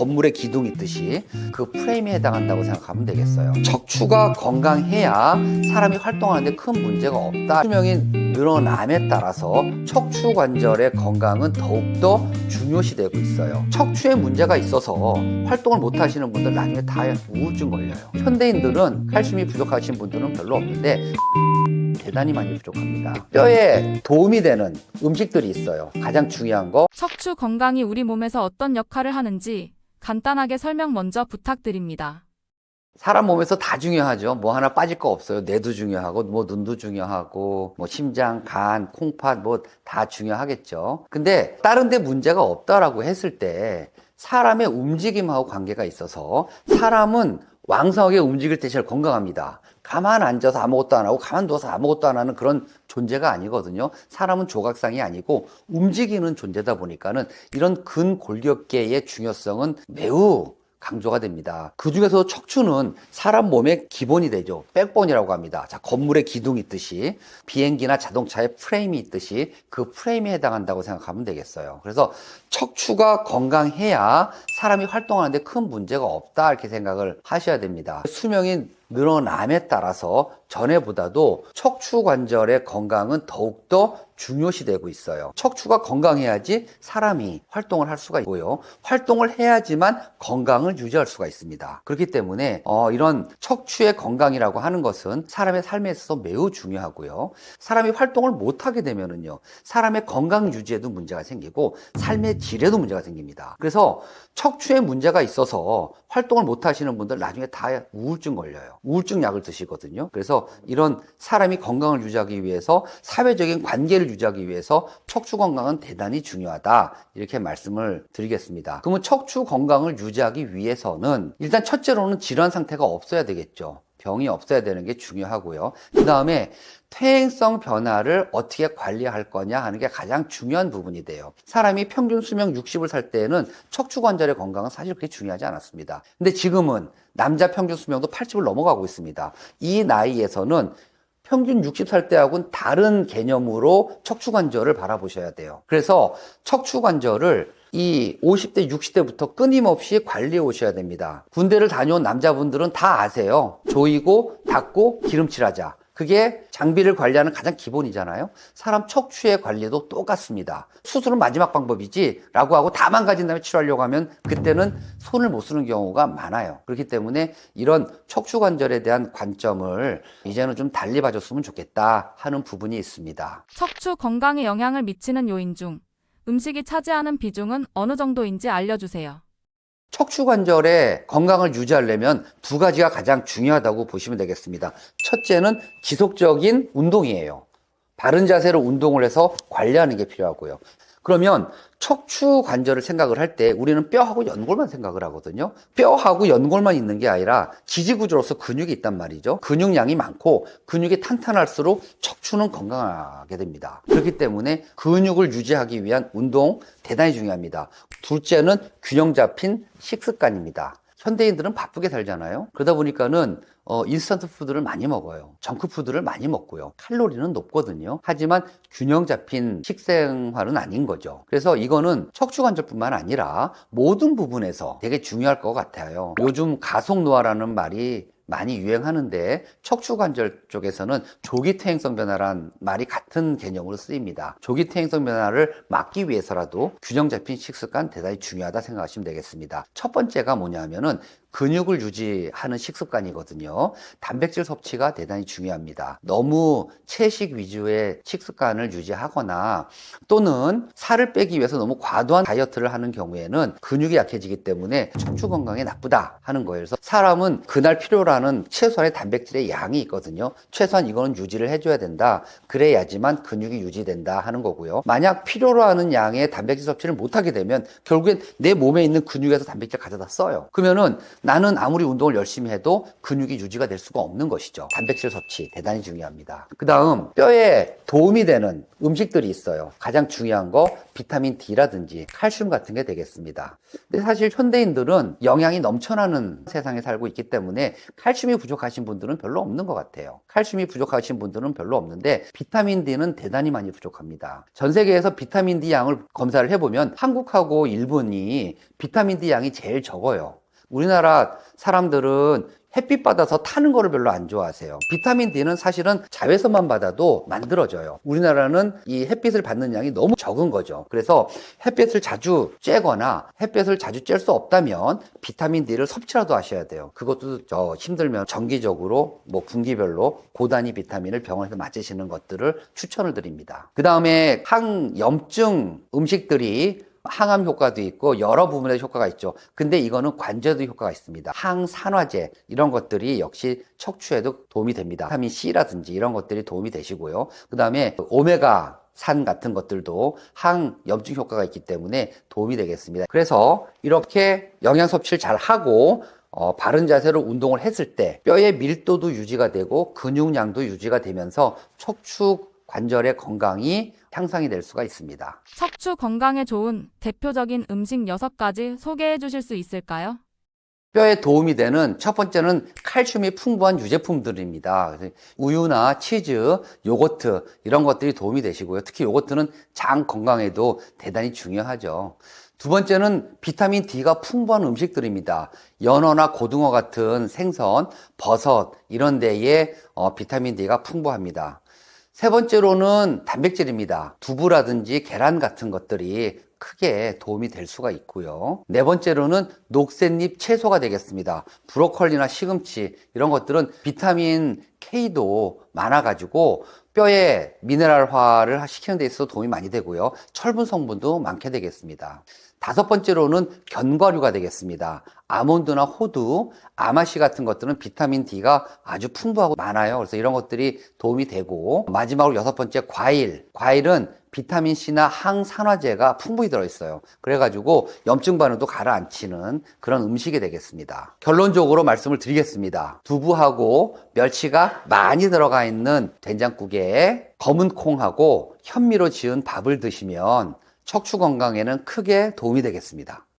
건물의 기둥이 있듯이 그 프레임에 해당한다고 생각하면 되겠어요. 척추가 건강해야 사람이 활동하는데 큰 문제가 없다. 수명이 늘어남에 따라서 척추 관절의 건강은 더욱더 중요시되고 있어요. 척추에 문제가 있어서 활동을 못 하시는 분들 나중에 다 우울증 걸려요. 현대인들은 칼슘이 부족하신 분들은 별로 없는데 대단히 많이 부족합니다. 뼈에 도움이 되는 음식들이 있어요. 가장 중요한 거 척추 건강이 우리 몸에서 어떤 역할을 하는지 간단하게 설명 먼저 부탁드립니다. 사람 몸에서 다 중요하죠. 뭐 하나 빠질 거 없어요. 뇌도 중요하고 뭐 눈도 중요하고 뭐 심장, 간, 콩팥 뭐 다 중요하겠죠. 근데 다른 데 문제가 없다라고 했을 때 사람의 움직임하고 관계가 있어서 사람은 왕성하게 움직일 때 제일 건강합니다. 가만 앉아서 아무것도 안 하고 가만 누워서 아무것도 안 하는 그런 존재가 아니거든요. 사람은 조각상이 아니고 움직이는 존재다 보니까는 이런 근골격계의 중요성은 매우 강조가 됩니다. 그 중에서 척추는 사람 몸의 기본이 되죠. 백본이라고 합니다. 자, 건물의 기둥이 있듯이 비행기나 자동차의 프레임이 있듯이 그 프레임에 해당한다고 생각하면 되겠어요. 그래서 척추가 건강해야 사람이 활동하는데 큰 문제가 없다 이렇게 생각을 하셔야 됩니다. 수명이 늘어남에 따라서 전에보다도 척추 관절의 건강은 더욱더 중요시되고 있어요. 척추가 건강해야지 사람이 활동을 할 수가 있고요. 활동을 해야지만 건강을 유지할 수가 있습니다. 그렇기 때문에 이런 척추의 건강이라고 하는 것은 사람의 삶에 있어서 매우 중요하고요. 사람이 활동을 못하게 되면은요, 사람의 건강 유지에도 문제가 생기고 삶의 질에도 문제가 생깁니다. 그래서 척추에 문제가 있어서 활동을 못 하시는 분들 나중에 다 우울증 걸려요. 우울증 약을 드시거든요. 그래서 이런 사람이 건강을 유지하기 위해서 사회적인 관계를 유지하기 위해서 척추 건강은 대단히 중요하다 이렇게 말씀을 드리겠습니다. 그러면 척추 건강을 유지하기 위해서는 일단 첫째로는 질환 상태가 없어야 되겠죠. 병이 없어야 되는 게 중요하고요. 그 다음에 퇴행성 변화를 어떻게 관리할 거냐 하는 게 가장 중요한 부분이 돼요. 사람이 평균 수명 60을 살 때에는 척추 관절의 건강은 사실 그렇게 중요하지 않았습니다. 근데 지금은 남자 평균 수명도 80을 넘어가고 있습니다. 이 나이에서는 평균 60살 때하고는 다른 개념으로 척추 관절을 바라보셔야 돼요. 그래서 척추 관절을 이 50대, 60대부터 끊임없이 관리해 오셔야 됩니다. 군대를 다녀온 남자분들은 다 아세요. 조이고, 닦고, 기름칠하자. 그게 장비를 관리하는 가장 기본이잖아요. 사람 척추의 관리도 똑같습니다. 수술은 마지막 방법이지 라고 하고 다 망가진 다음에 치료하려고 하면 그때는 손을 못 쓰는 경우가 많아요. 그렇기 때문에 이런 척추 관절에 대한 관점을 이제는 좀 달리 봐줬으면 좋겠다 하는 부분이 있습니다. 척추 건강에 영향을 미치는 요인 중 음식이 차지하는 비중은 어느 정도인지 알려주세요. 척추 관절의 건강을 유지하려면 두 가지가 가장 중요하다고 보시면 되겠습니다. 첫째는 지속적인 운동이에요. 바른 자세로 운동을 해서 관리하는 게 필요하고요. 그러면 척추 관절을 생각을 할 때 우리는 뼈하고 연골만 생각을 하거든요. 뼈하고 연골만 있는 게 아니라 기지구조로서 근육이 있단 말이죠. 근육량이 많고 근육이 탄탄할수록 척추는 건강하게 됩니다. 그렇기 때문에 근육을 유지하기 위한 운동 대단히 중요합니다. 둘째는 균형 잡힌 식습관입니다. 현대인들은 바쁘게 살잖아요. 그러다 보니까는 인스턴트 푸드를 많이 먹어요. 정크 푸드를 많이 먹고요. 칼로리는 높거든요. 하지만 균형 잡힌 식생활은 아닌 거죠. 그래서 이거는 척추관절뿐만 아니라 모든 부분에서 되게 중요할 것 같아요. 요즘 가속노화라는 말이 많이 유행하는데 척추관절 쪽에서는 조기 퇴행성 변화란 말이 같은 개념으로 쓰입니다. 조기 퇴행성 변화를 막기 위해서라도 균형 잡힌 식습관 대단히 중요하다 생각하시면 되겠습니다. 첫 번째가 뭐냐면은 근육을 유지하는 식습관이거든요. 단백질 섭취가 대단히 중요합니다. 너무 채식 위주의 식습관을 유지하거나 또는 살을 빼기 위해서 너무 과도한 다이어트를 하는 경우에는 근육이 약해지기 때문에 척추 건강에 나쁘다 하는 거예요. 그래서 사람은 그날 필요로 하는 최소한의 단백질의 양이 있거든요. 최소한 이거는 유지를 해줘야 된다. 그래야지만 근육이 유지된다 하는 거고요. 만약 필요로 하는 양의 단백질 섭취를 못하게 되면 결국엔 내 몸에 있는 근육에서 단백질 가져다 써요. 그러면은 나는 아무리 운동을 열심히 해도 근육이 유지가 될 수가 없는 것이죠. 단백질 섭취 대단히 중요합니다. 그 다음 뼈에 도움이 되는 음식들이 있어요. 가장 중요한 거 비타민 D라든지 칼슘 같은 게 되겠습니다. 근데 사실 현대인들은 영양이 넘쳐나는 세상에 살고 있기 때문에 칼슘이 부족하신 분들은 별로 없는 것 같아요. 칼슘이 부족하신 분들은 별로 없는데 비타민 D는 대단히 많이 부족합니다. 전 세계에서 비타민 D 양을 검사를 해보면 한국하고 일본이 비타민 D 양이 제일 적어요. 우리나라 사람들은 햇빛 받아서 타는 거를 별로 안 좋아하세요. 비타민 D는 사실은 자외선만 받아도 만들어져요. 우리나라는 이 햇빛을 받는 양이 너무 적은 거죠. 그래서 햇빛을 자주 쬐거나 햇빛을 자주 쬐 수 없다면 비타민 D를 섭취라도 하셔야 돼요. 그것도 힘들면 정기적으로 뭐 분기별로 고단위 비타민을 병원에서 맞으시는 것들을 추천을 드립니다. 그 다음에 항염증 음식들이 항암 효과도 있고 여러 부분의 효과가 있죠. 근데 이거는 관절에도 효과가 있습니다. 항산화제 이런 것들이 역시 척추에도 도움이 됩니다. 비타민 C라든지 이런 것들이 도움이 되시고요. 그 다음에 오메가 산 같은 것들도 항염증 효과가 있기 때문에 도움이 되겠습니다. 그래서 이렇게 영양 섭취를 잘 하고 바른 자세로 운동을 했을 때 뼈의 밀도도 유지가 되고 근육량도 유지가 되면서 척추 관절의 건강이 향상이 될 수가 있습니다. 척추 건강에 좋은 대표적인 음식 6가지 소개해 주실 수 있을까요? 뼈에 도움이 되는 첫 번째는 칼슘이 풍부한 유제품들입니다. 그래서 우유나 치즈, 요거트 이런 것들이 도움이 되시고요. 특히 요거트는 장 건강에도 대단히 중요하죠. 두 번째는 비타민 D가 풍부한 음식들입니다. 연어나 고등어 같은 생선, 버섯 이런 데에 비타민 D가 풍부합니다. 세 번째로는 단백질입니다. 두부라든지 계란 같은 것들이 크게 도움이 될 수가 있고요. 네 번째로는 녹색잎 채소가 되겠습니다. 브로콜리나 시금치 이런 것들은 비타민 K도 많아가지고 뼈의 미네랄화를 시키는 데 있어서 도움이 많이 되고요. 철분 성분도 많게 되겠습니다. 다섯 번째로는 견과류가 되겠습니다. 아몬드나 호두, 아마씨 같은 것들은 비타민 D가 아주 풍부하고 많아요. 그래서 이런 것들이 도움이 되고, 마지막으로 여섯 번째 과일은 비타민 C나 항산화제가 풍부히 들어있어요. 그래가지고 염증 반응도 가라앉히는 그런 음식이 되겠습니다. 결론적으로 말씀을 드리겠습니다. 두부하고 멸치가 많이 들어가 있는 된장국에 검은 콩하고 현미로 지은 밥을 드시면 척추 건강에는 크게 도움이 되겠습니다.